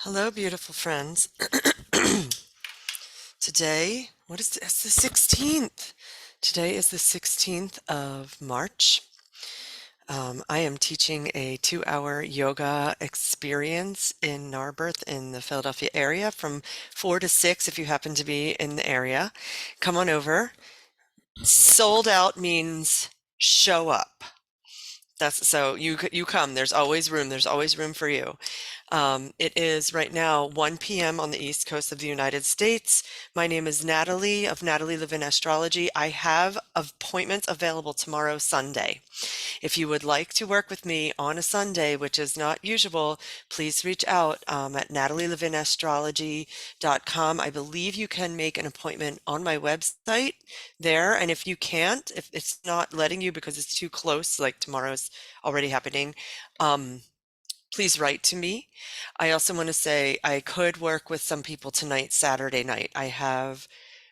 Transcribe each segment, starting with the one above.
Hello, beautiful friends. Today, what is this? It's the 16th. Today is the 16th of March. I am teaching a 2-hour yoga experience in Narberth in the Philadelphia area from 4 to 6 if you happen to be in the area. Come on over. Sold out means show up. That's so you come. There's always room. There's always room for you. It is right now 1 p.m. on the East Coast of the United States. My name is Natalie of Natalie Levin Astrology. I have appointments available tomorrow, Sunday. If you would like to work with me on a Sunday, which is not usual, please reach out at natalielevinastrology.com. I believe you can make an appointment on my website there. And if you can't, if it's not letting you because it's too close, like tomorrow's already happening, please write to me. I also want to say I could work with some people tonight, Saturday night. I have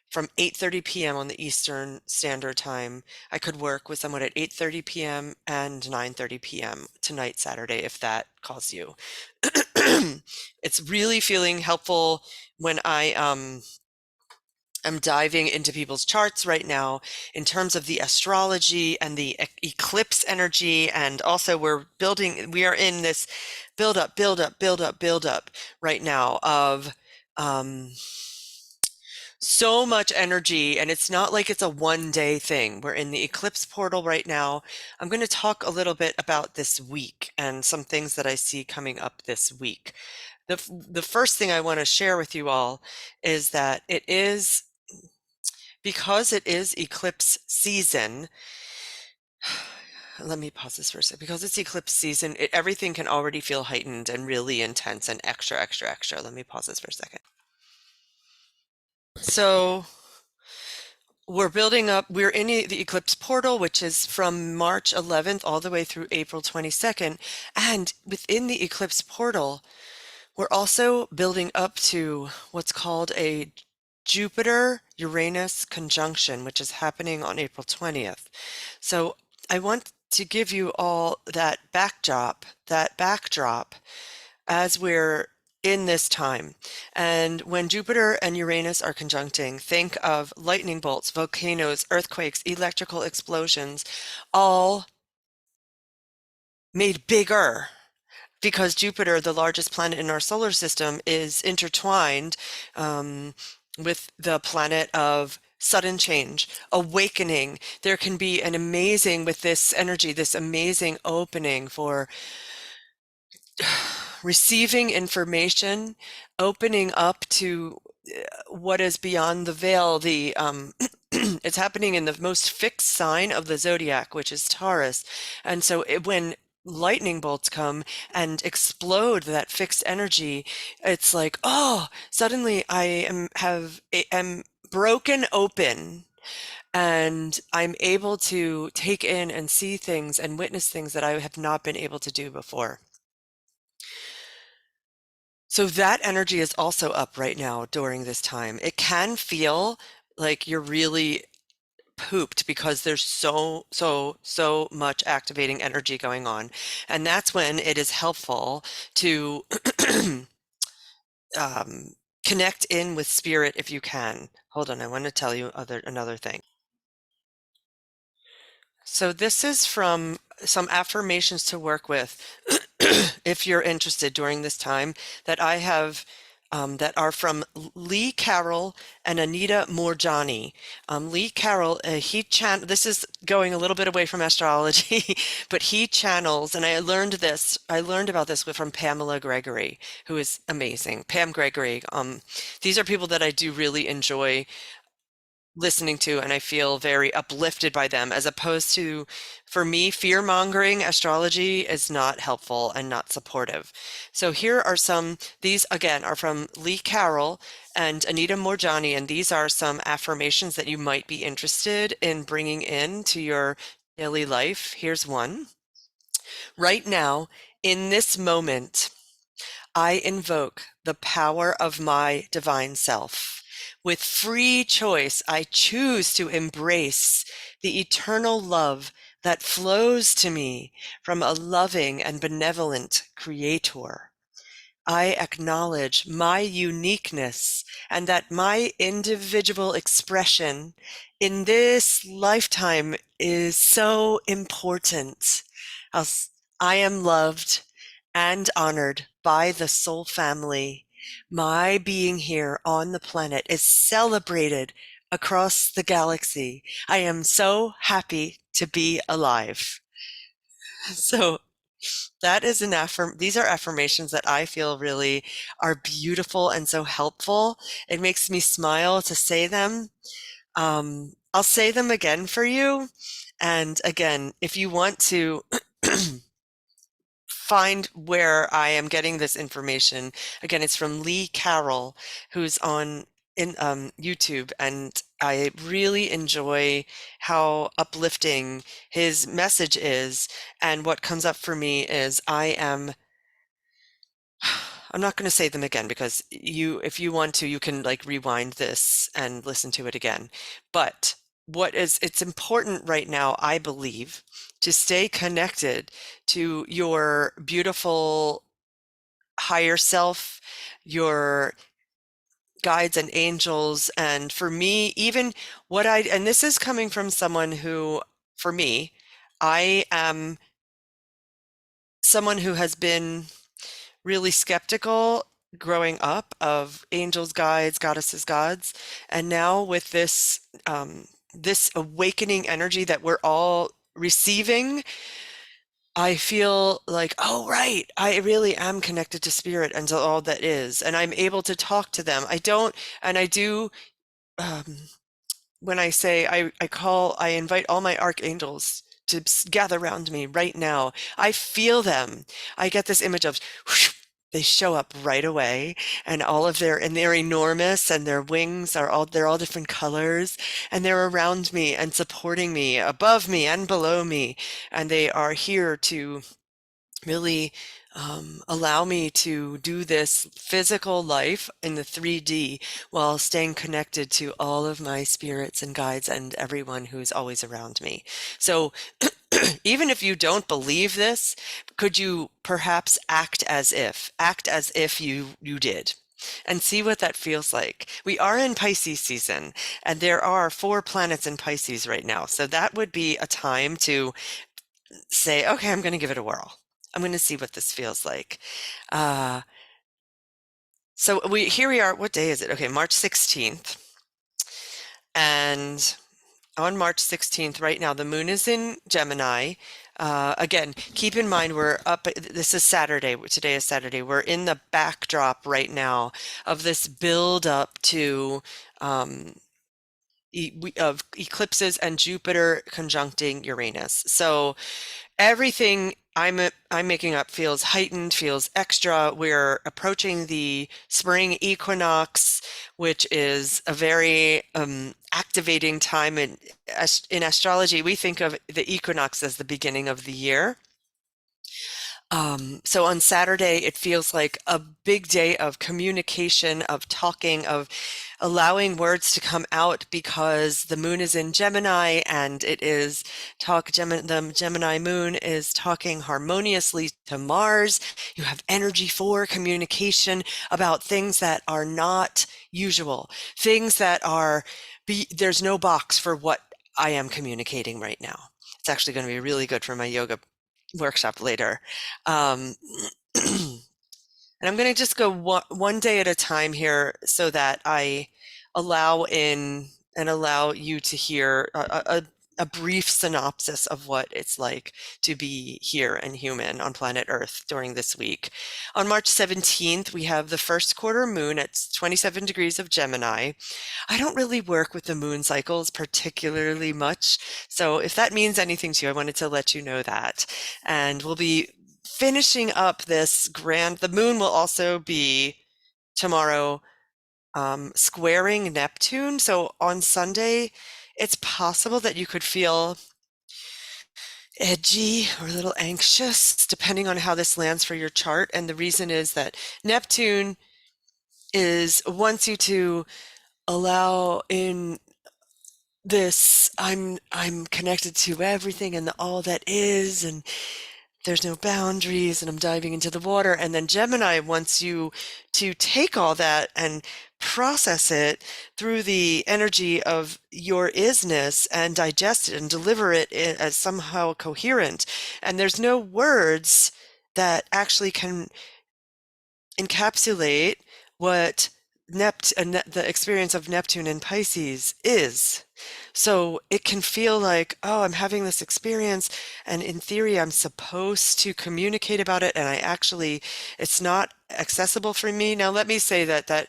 from 8:30 p.m. on the Eastern Standard Time. I could work with someone at 8:30 p.m. and 9:30 p.m. tonight, Saturday, if that calls you. It's really feeling helpful when I'm diving into people's charts right now in terms of the astrology and the eclipse energy. And also we are in this build up right now of um, so much energy. And it's not like it's a 1 day thing. We're in the eclipse portal right now. I'm going to talk a little bit about this week and some things that I see coming up this week. The first thing I want to share with you all is that because it is eclipse season. Let me pause this for a second. Because it's eclipse season, everything can already feel heightened and really intense and extra, extra, extra. Let me pause this for a second. So we're in the eclipse portal, which is from March 11th all the way through April 22nd. And within the eclipse portal, we're also building up to what's called a Jupiter-Uranus conjunction, which is happening on April 20th. So I want to give you all that backdrop as we're in this time. And when Jupiter and Uranus are conjuncting, think of lightning bolts, volcanoes, earthquakes, electrical explosions, all made bigger because Jupiter, the largest planet in our solar system, is intertwined with the planet of sudden change, awakening. There can be an amazing, with this energy, this amazing opening for receiving information, opening up to what is beyond the veil. It's happening in the most fixed sign of the zodiac, which is Taurus. And so when lightning bolts come and explode that fixed energy, it's like, oh, suddenly am broken open and I'm able to take in and see things and witness things that I have not been able to do before. So that energy is also up right now during this time. It can feel like you're really pooped because there's so much activating energy going on. And that's when it is helpful to connect in with spirit if you can. Hold on, I want to tell you another thing. So this is from some affirmations to work with if you're interested during this time that I have that are from Lee Carroll and Anita Moorjani. Lee Carroll, this is going a little bit away from astrology, but he channels, and I learned about this from Pamela Gregory, who is amazing. Pam Gregory. These are people that I do really enjoy listening to, and I feel very uplifted by them, as opposed to, for me, fear-mongering astrology is not helpful and not supportive. So here are these again are from Lee Carroll and Anita Moorjani, and these are some affirmations that you might be interested in bringing into your daily life. Here's one. Right now, in this moment, I invoke the power of my divine self. With free choice, I choose to embrace the eternal love that flows to me from a loving and benevolent creator. I acknowledge my uniqueness and that my individual expression in this lifetime is so important. I'll s- I am loved and honored by the soul family. My being here on the planet is celebrated across the galaxy. I am so happy to be alive. So that is these are affirmations that I feel really are beautiful and so helpful. It makes me smile to say them. I'll say them again for you. And again, if you want to find where I am getting this information, again, it's from Lee Carroll, who's on in YouTube, and I really enjoy how uplifting his message is. And what comes up for me is I'm not going to say them again because if you want to, you can like rewind this and listen to it again. But it's important right now, I believe, to stay connected to your beautiful higher self, your guides and angels. And for me, even and this is coming from someone who, for me, I am someone who has been really skeptical growing up of angels, guides, goddesses, gods. And now with this awakening energy that we're all receiving, I feel like, oh, right, I really am connected to spirit and to all that is. And I'm able to talk to them. And I do, um, when I say I invite all my archangels to gather around me right now. I feel them. I get this image of whoosh, they show up right away, and they're enormous, and their wings they're all different colors, and they're around me and supporting me, above me and below me, and they are here to really allow me to do this physical life in the 3D while staying connected to all of my spirits and guides and everyone who's always around me. So even if you don't believe this, could you perhaps act as if you did? And see what that feels like. We are in Pisces season, and there are 4 planets in Pisces right now. So that would be a time to say, okay, I'm going to give it a whirl. I'm going to see what this feels like. Uh, so here we are. What day is it? Okay, March 16th. And on March 16th, right now, the moon is in Gemini. Again, keep in mind we're up. This is Saturday. Today is Saturday. We're in the backdrop right now of this build up to um, of eclipses and Jupiter conjuncting Uranus. So everything I'm making up feels heightened, feels extra. We're approaching the spring equinox, which is a very activating time. In astrology, we think of the equinox as the beginning of the year. So on Saturday, it feels like a big day of communication, of talking, of allowing words to come out because the moon is in Gemini and the Gemini moon is talking harmoniously to Mars. You have energy for communication about things that are not usual, things that there's no box for what I am communicating right now. It's actually going to be really good for my yoga workshop later. Um, and I'm going to just go one day at a time here so that I allow you to hear a brief synopsis of what it's like to be here and human on planet Earth during this week. On March 17th, we have the first quarter moon at 27 degrees of Gemini. I don't really work with the moon cycles particularly much. So if that means anything to you, I wanted to let you know that. And we'll be finishing up the moon will also be tomorrow squaring Neptune. So on Sunday, it's possible that you could feel edgy or a little anxious, depending on how this lands for your chart. And the reason is that Neptune wants you to allow in I'm connected to everything and all that is, and there's no boundaries and I'm diving into the water. And then Gemini wants you to take all that and process it through the energy of your isness and digest it and deliver it as somehow coherent. And there's no words that actually can encapsulate what the experience of Neptune in Pisces is. So it can feel like, oh, I'm having this experience, and in theory, I'm supposed to communicate about it, and it's not accessible for me. Now, let me say that that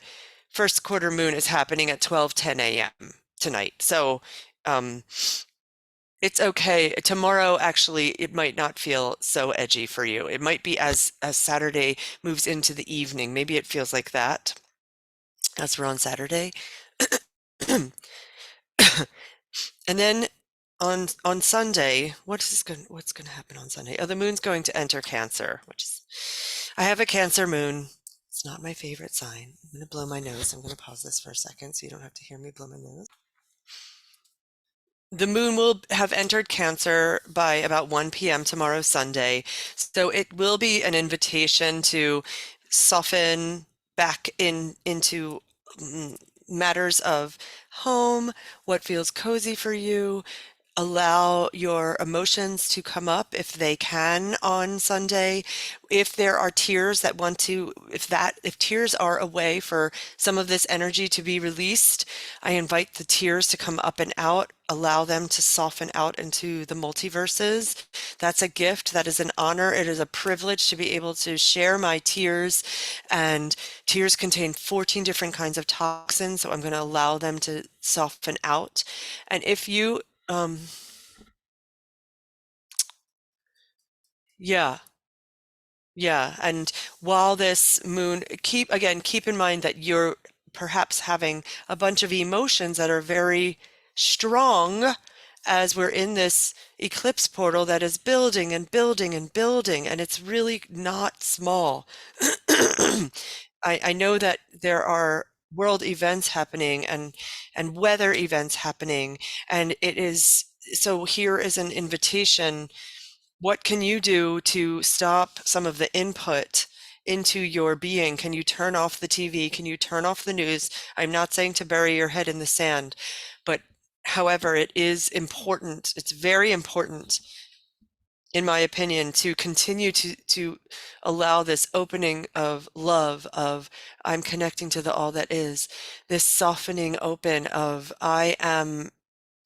first quarter moon is happening at 12:10 a.m. tonight. So, um, it's okay. Tomorrow, actually, it might not feel so edgy for you. It might be as Saturday moves into the evening. Maybe it feels like that as we're on Saturday. And then on Sunday, what's going to happen on Sunday? Oh, the moon's going to enter Cancer, which is I have a Cancer moon. It's not my favorite sign. I'm going to blow my nose. I'm going to pause this for a second so you don't have to hear me blow my nose. The moon will have entered Cancer by about 1 p.m. tomorrow, Sunday. So it will be an invitation to soften back into matters of home, what feels cozy for you, allow your emotions to come up if they can on Sunday. If there are tears that want to, if tears are a way for some of this energy to be released, I invite the tears to come up and out, allow them to soften out into the multiverses. That's a gift. That is an honor. It is a privilege to be able to share my tears. And tears contain 14 different kinds of toxins, so I'm going to allow them to soften out. And if you um, yeah, yeah. And while this moon, keep in mind that you're perhaps having a bunch of emotions that are very strong as we're in this eclipse portal that is building and building and building, and it's really not small. I know that there are world events happening and weather events happening, and it is so here is an invitation. What can you do to stop some of the input into your being? Can you turn off the TV? Can you turn off the news? I'm not saying to bury your head in the sand, but however, it is important. It's very important, in my opinion, to continue to allow this opening of love, of I'm connecting to the all that is, this softening open of I am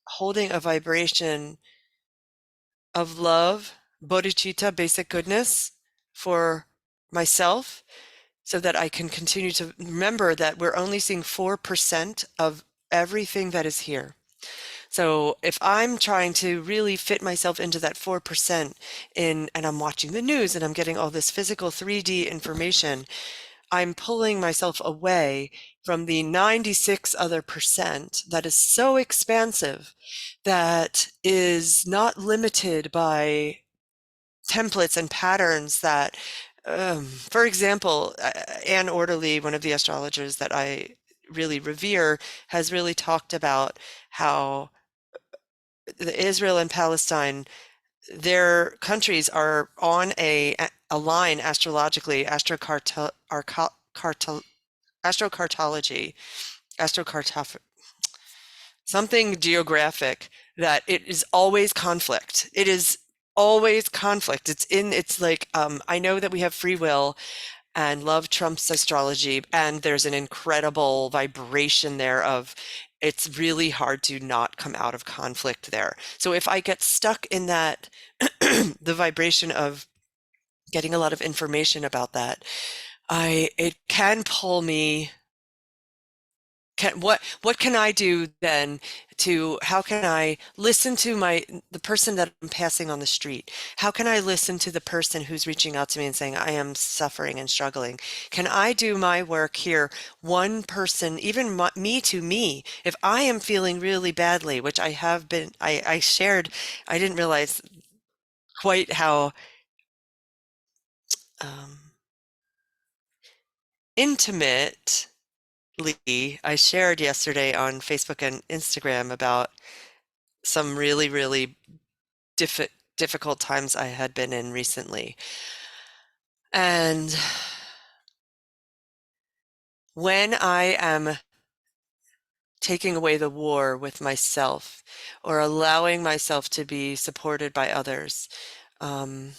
holding a vibration of love, bodhicitta, basic goodness for myself, so that I can continue to remember that we're only seeing 4% of everything that is here. So if I'm trying to really fit myself into that 4% and I'm watching the news and I'm getting all this physical 3D information, I'm pulling myself away from the 96 other percent that is so expansive, that is not limited by templates and patterns that, for example, Anne Orderly, one of the astrologers that I really revere, has really talked about how the Israel and Palestine, their countries are on a line astrologically, astrocartology, astrocartoph something geographic, that it is always conflict. It is always conflict. It's like, I know that we have free will and love trumps astrology, and there's an incredible vibration there of it's really hard to not come out of conflict there. So if I get stuck in that, the vibration of getting a lot of information about that, it can pull me. What can I do then to how can I listen to the person that I'm passing on the street? How can I listen to the person who's reaching out to me and saying, I am suffering and struggling? Can I do my work here? One person, even me to me, if I am feeling really badly, which I have been, I shared, I didn't realize quite how um, intimate I shared yesterday on Facebook and Instagram about some really, really difficult times I had been in recently. And when I am taking away the war with myself or allowing myself to be supported by others, um,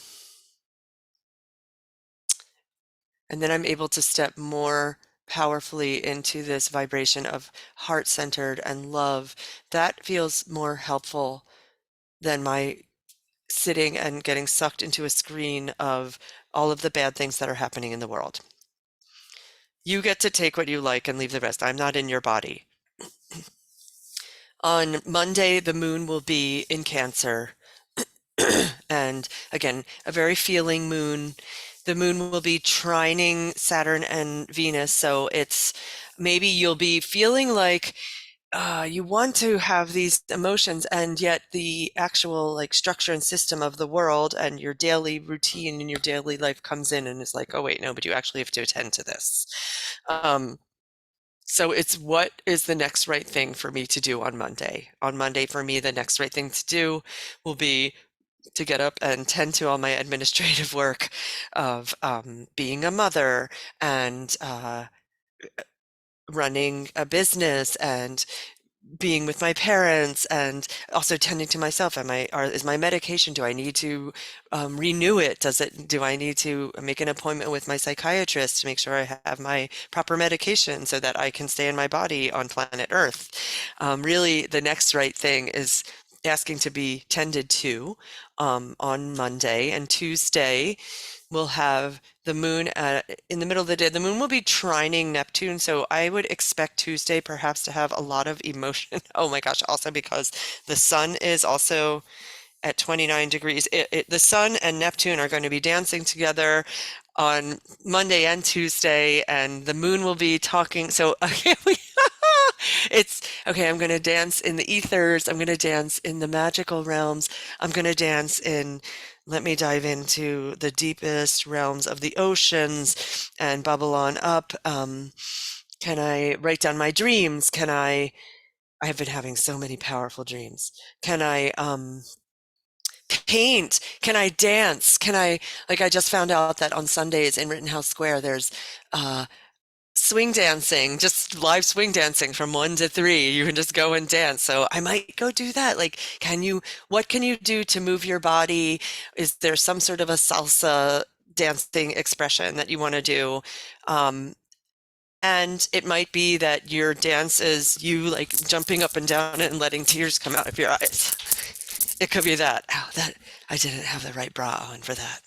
and then I'm able to step more powerfully into this vibration of heart-centered and love, that feels more helpful than my sitting and getting sucked into a screen of all of the bad things that are happening in the world. You get to take what you like and leave the rest. I'm not in your body. On Monday, the moon will be in Cancer. And again, a very feeling moon. The moon will be trining Saturn and Venus. So it's maybe you'll be feeling like you want to have these emotions, and yet the actual like structure and system of the world and your daily routine and your daily life comes in and is like, oh wait, no, but you actually have to attend to this. Um, so it's what is the next right thing for me to do on Monday? On Monday, for me, the next right thing to do will be to get up and tend to all my administrative work of being a mother and running a business and being with my parents and also tending to myself. Is my medication, do I need to renew it? Do I need to make an appointment with my psychiatrist to make sure I have my proper medication so that I can stay in my body on planet Earth? Really, the next right thing is asking to be tended to on Monday. And Tuesday, we'll have the moon in the middle of the day. The moon will be trining Neptune, so I would expect Tuesday perhaps to have a lot of emotion. Oh my gosh, also because the sun is also at 29 degrees. The sun and Neptune are going to be dancing together on Monday and Tuesday, and the moon will be talking. So it's okay. I'm going to dance in the ethers. I'm going to dance in the magical realms. I'm going to dance in, let me dive into the deepest realms of the oceans and bubble on up. Can I write down my dreams? I have been having so many powerful dreams. Can I, paint? Can I dance? Like I just found out that on Sundays in Rittenhouse Square, there's, uh, swing dancing, just live swing dancing from 1 to 3. You can just go and dance. So I might go do that. Like, what can you do to move your body? Is there some sort of a salsa dancing expression that you want to do? Um, and it might be that your dance is you like jumping up and down and letting tears come out of your eyes. It could be that. Oh, that I didn't have the right bra on for that.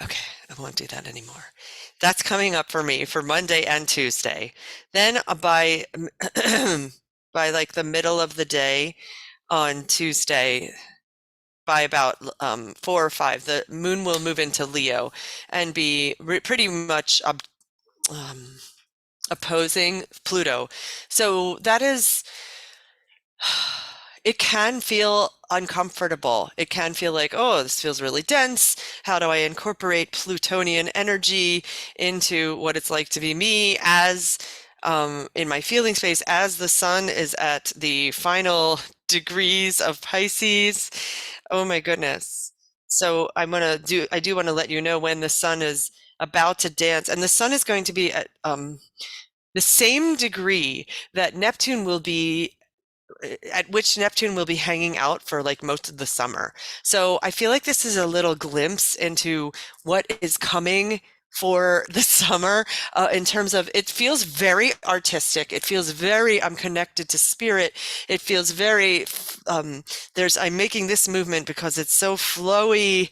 Okay, I won't do that anymore. That's coming up for me for Monday and Tuesday. Then by like the middle of the day on Tuesday, by about 4 or 5, the moon will move into Leo and be pretty much um, opposing Pluto. So that is it can feel uncomfortable. It can feel like, oh, this feels really dense. How do I incorporate Plutonian energy into what it's like to be me as in my feeling space as the sun is at the final degrees of Pisces? Oh my goodness. So I do want to let you know when the sun is about to dance, and the sun is going to be at the same degree that Neptune will be at which Neptune will be hanging out for like most of the summer. So I feel like this is a little glimpse into what is coming for the summer in terms of it feels very artistic. It feels very, I'm connected to spirit. It feels very, I'm making this movement because it's so flowy.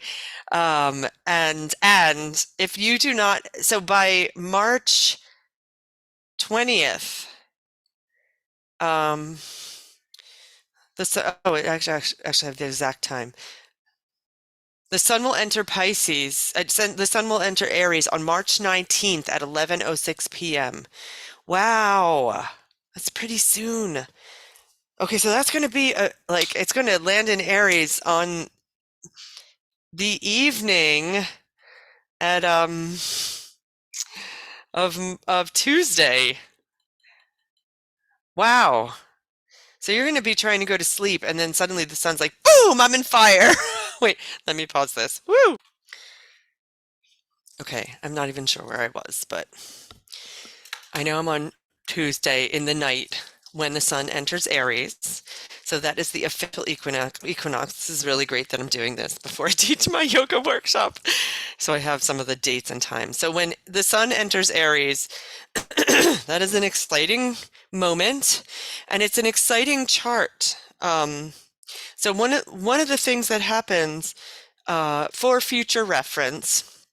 And if you do not, so by March 20th, um, it actually have the exact time. The sun will enter Pisces. The sun will enter Aries on March 19th at 11:06 p.m. Wow, that's pretty soon. Okay, so that's going to be like it's going to land in Aries on the evening at of Tuesday. Wow. So you're going to be trying to go to sleep, and then suddenly the sun's like, boom, I'm in fire. Wait, let me pause this. Woo! Okay, I'm not even sure where I was, but I know I'm on Tuesday in the night when the sun enters Aries. So that is the official equinox. This is really great that I'm doing this before I teach my yoga workshop. So I have some of the dates and times. So when the sun enters Aries, that is an exciting moment, and it's an exciting chart. So one of the things that happens for future reference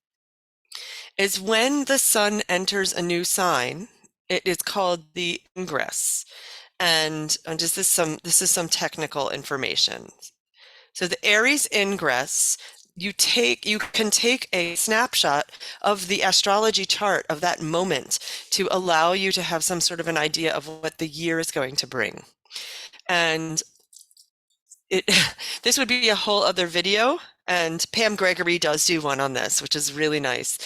is when the sun enters a new sign, it is called the ingress. And just this is some technical information. So the Aries ingress, you can take a snapshot of the astrology chart of that moment to allow you to have some sort of an idea of what the year is going to bring. And it this would be a whole other video, and Pam Gregory does do one on this, which is really nice.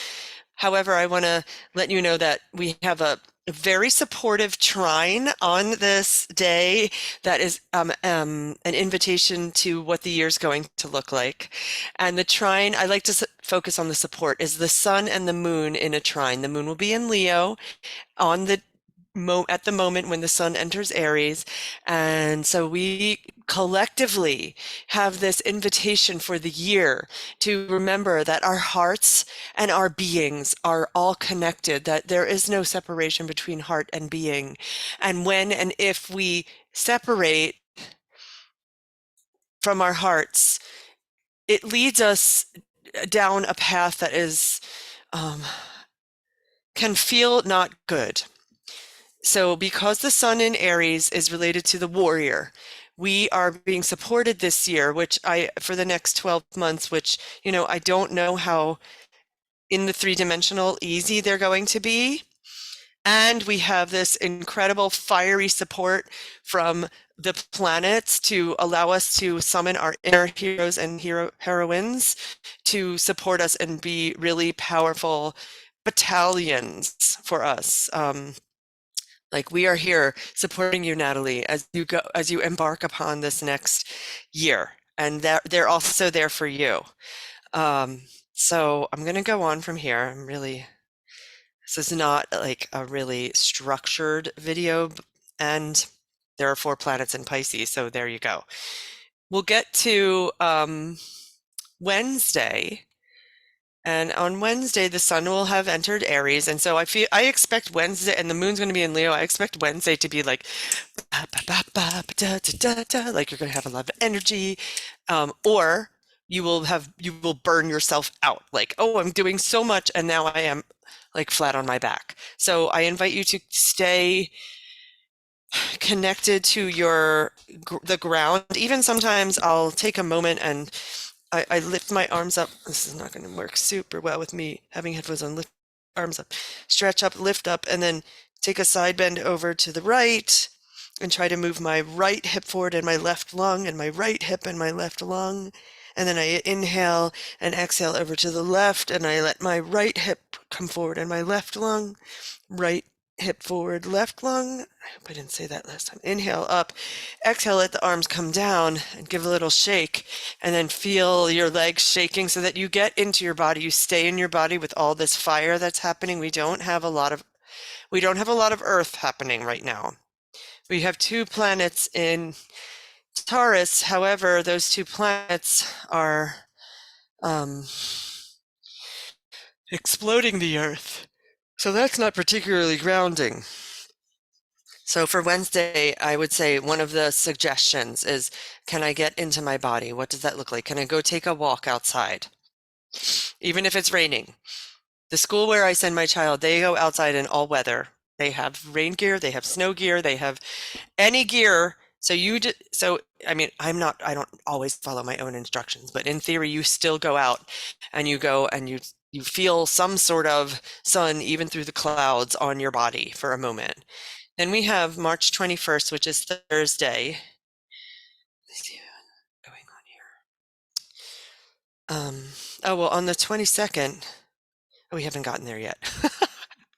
However, I want to let you know that we have a very supportive trine on this day that is an invitation to what the year's going to look like. And the trine, I like to focus on the support, is the sun and the moon in a trine. The moon will be in Leo on the at the moment when the sun enters Aries. And so we collectively have this invitation for the year to remember that our hearts and our beings are all connected, that there is no separation between heart and being. And when and if we separate from our hearts, it leads us down a path that is um, can feel not good. So because the sun in Aries is related to the warrior, we are being supported this year, for the next 12 months, which, I don't know how in the three-dimensional easy they're going to be. And we have this incredible fiery support from the planets to allow us to summon our inner heroes and heroines to support us and be really powerful battalions for us. Like we are here supporting you, Natalie, as you embark upon this next year, and they're also there for you. Um, so I'm going to go on from here. This is not like a really structured video, and there are 4 planets in Pisces, so there you go. We'll get to Wednesday. And on Wednesday, the sun will have entered Aries. And so I expect Wednesday, and the moon's going to be in Leo. I expect Wednesday to be like, ba, ba, ba, ba, da, da, da, da, like you're going to have a lot of energy. Or you will burn yourself out. Like, oh, I'm doing so much, and now I am like flat on my back. So I invite you to stay connected to the ground. Even sometimes I'll take a moment and I lift my arms up. This is not going to work super well with me having headphones on. Lift arms up, stretch up, lift up, and then take a side bend over to the right and try to move my right hip forward and my left lung and my right hip and my left lung. And then I inhale and exhale over to the left, and I let my right hip come forward and my left lung, right hip forward, left lung. I hope I didn't say that last time. Inhale up, exhale, let the arms come down and give a little shake, and then feel your legs shaking so that you get into your body. You stay in your body with all this fire that's happening. We don't have a lot of earth happening right now. We have 2 planets in Taurus. However, those 2 planets are exploding the earth. So that's not particularly grounding. So for Wednesday, I would say one of the suggestions is, can I get into my body? What does that look like? Can I go take a walk outside? Even if it's raining. The school where I send my child, they go outside in all weather. They have rain gear, they have snow gear, they have any gear. So I mean, I don't always follow my own instructions, but in theory, you still go out and you go and you feel some sort of sun even through the clouds on your body for a moment. Then we have March 21st, which is Thursday. Let's see what's going on here. Oh, well, on the 22nd, we haven't gotten there yet.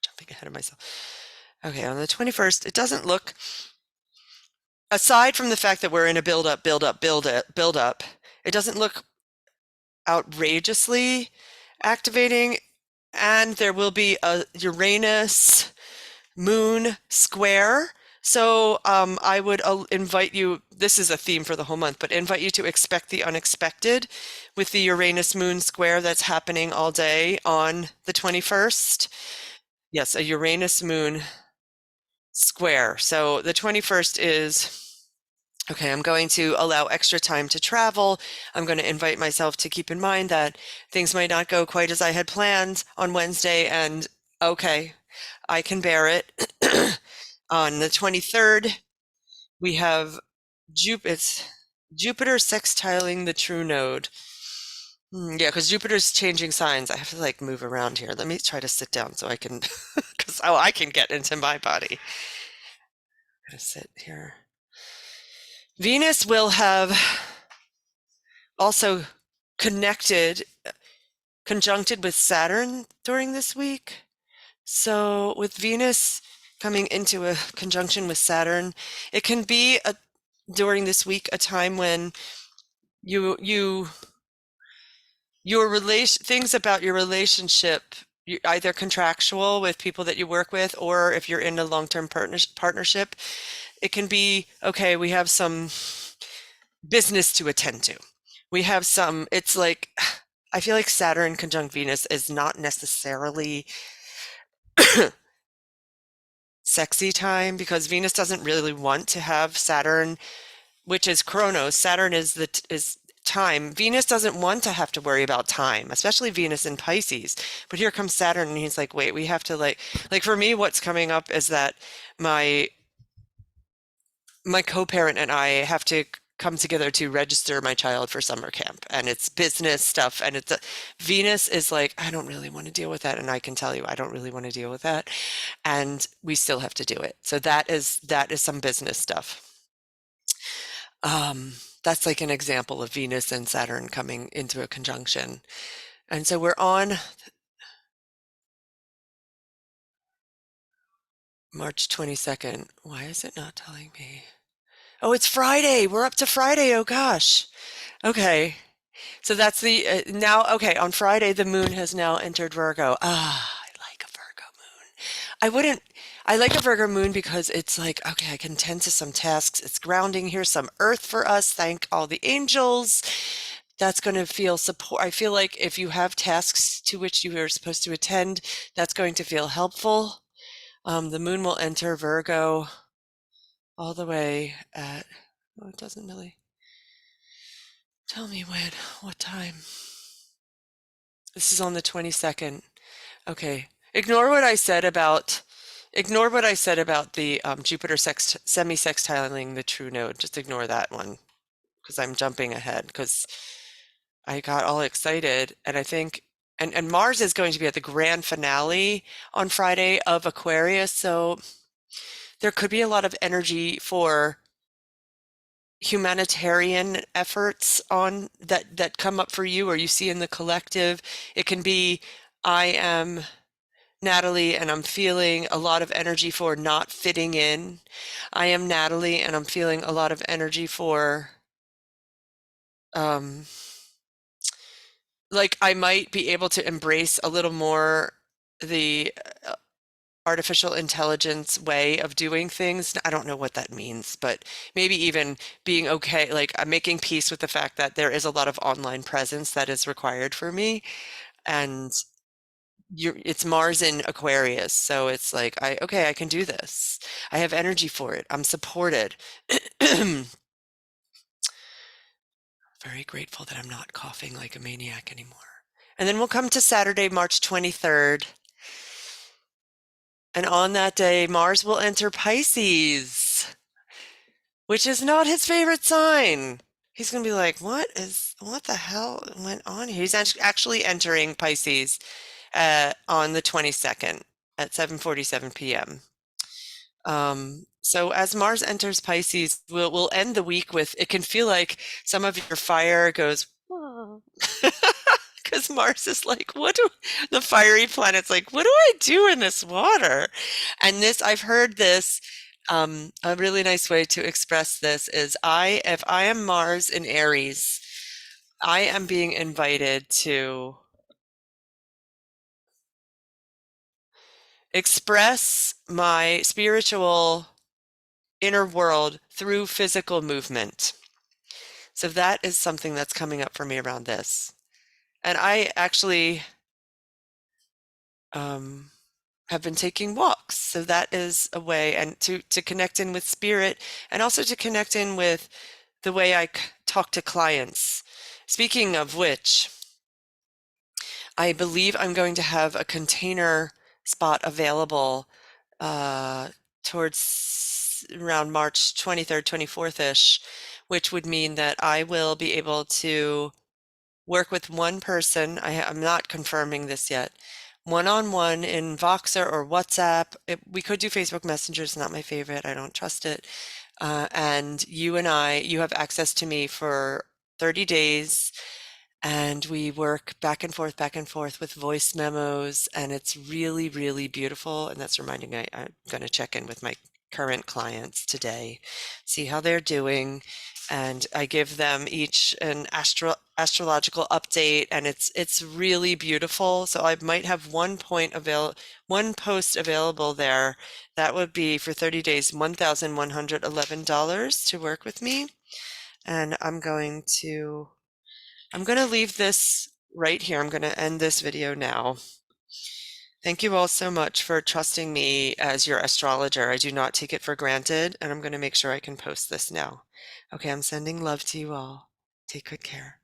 Jumping ahead of myself. Okay, on the 21st, it doesn't look, aside from the fact that we're in a build up, it doesn't look outrageously activating, and there will be a Uranus moon square. So I would invite you, this is a theme for the whole month, but invite you to expect the unexpected with the Uranus moon square that's happening all day on the 21st. Yes, a Uranus moon square. So the 21st is, okay, I'm going to allow extra time to travel. I'm going to invite myself to keep in mind that things might not go quite as I had planned on Wednesday, and okay, I can bear it. On the 23rd, we have it's Jupiter sextiling the true node. Yeah, because Jupiter's changing signs. I have to like move around here. Let me try to sit down so I can, because I can get into my body. I'm gonna sit here. Venus will have also connected, conjuncted with Saturn during this week. So with Venus coming into a conjunction with Saturn, it can be during this week a time when you your relation things about your relationship, either contractual with people that you work with, or if you're in a long-term partnership, it can be okay. We have some business to attend to. We have some. It's like I feel like Saturn conjunct Venus is not necessarily sexy time because Venus doesn't really want to have Saturn, which is Chronos. Saturn is time. Venus doesn't want to have to worry about time, especially Venus in Pisces. But here comes Saturn, and he's like, wait, we have to like for me, what's coming up is that my my co-parent and I have to come together to register my child for summer camp, and it's business stuff, and Venus is like, I don't really want to deal with that, and I can tell you I don't really want to deal with that, and we still have to do it. So that is some business stuff. That's like an example of Venus and Saturn coming into a conjunction. And so we're on March 22nd. Why is it not telling me? Oh, it's Friday. We're up to Friday. Oh gosh. Okay. So that's the now, okay, on Friday, the moon has now entered Virgo. Ah, I like a Virgo moon. I wouldn't, I like a Virgo moon because it's like, okay, I can tend to some tasks. It's grounding here, some earth for us. Thank all the angels. That's going to feel support. I feel like if you have tasks to which you are supposed to attend, that's going to feel helpful. The moon will enter Virgo all the way at, oh, it doesn't really tell me when, what time. This is on the 22nd. Okay. Ignore what I said about the Jupiter semi-sextiling the true node. Just ignore that one because I'm jumping ahead because I got all excited, and I think and Mars is going to be at the grand finale on Friday of Aquarius, so there could be a lot of energy for humanitarian efforts on that come up for you or you see in the collective. It can be, I am Natalie and I'm feeling a lot of energy for not fitting in. I am Natalie and I'm feeling a lot of energy for um like I might be able to embrace a little more the artificial intelligence way of doing things. I don't know what that means, but maybe even being okay, like I'm making peace with the fact that there is a lot of online presence that is required for me. And it's Mars in Aquarius, so it's like okay, I can do this. I have energy for it. I'm supported. Very grateful that I'm not coughing like a maniac anymore. And then we'll come to Saturday, March 23rd. And on that day, Mars will enter Pisces, which is not his favorite sign. He's going to be like, what the hell went on here? He's actually entering Pisces on the 22nd at 7:47 p.m. So as Mars enters Pisces, we'll end the week with, it can feel like some of your fire goes, whoa. Because Mars is like, the fiery planet's like, what do I do in this water? And this, I've heard this, a really nice way to express this is if I am Mars in Aries, I am being invited to express my spiritual inner world through physical movement. So that is something that's coming up for me around this. And I actually um, have been taking walks. So that is a way and to connect in with spirit and also to connect in with the way I talk to clients. Speaking of which, I believe I'm going to have a container spot available uh, towards around March 23rd, 24th-ish, which would mean that I will be able to work with one person. I'm not confirming this yet. One-on-one in Voxer or WhatsApp. We could do Facebook Messenger. It's not my favorite. I don't trust it. And you have access to me for 30 days and we work back and forth with voice memos, and it's really, really beautiful. And that's reminding me, I'm going to check in with my current clients today, see how they're doing, and I give them each an astrological update, and it's really beautiful. So I might have one post available there. That would be for 30 days, $1,111 to work with me, and I'm going to leave this right here. I'm going to end this video now. Thank you all so much for trusting me as your astrologer. I do not take it for granted, and I'm going to make sure I can post this now. Okay, I'm sending love to you all. Take good care.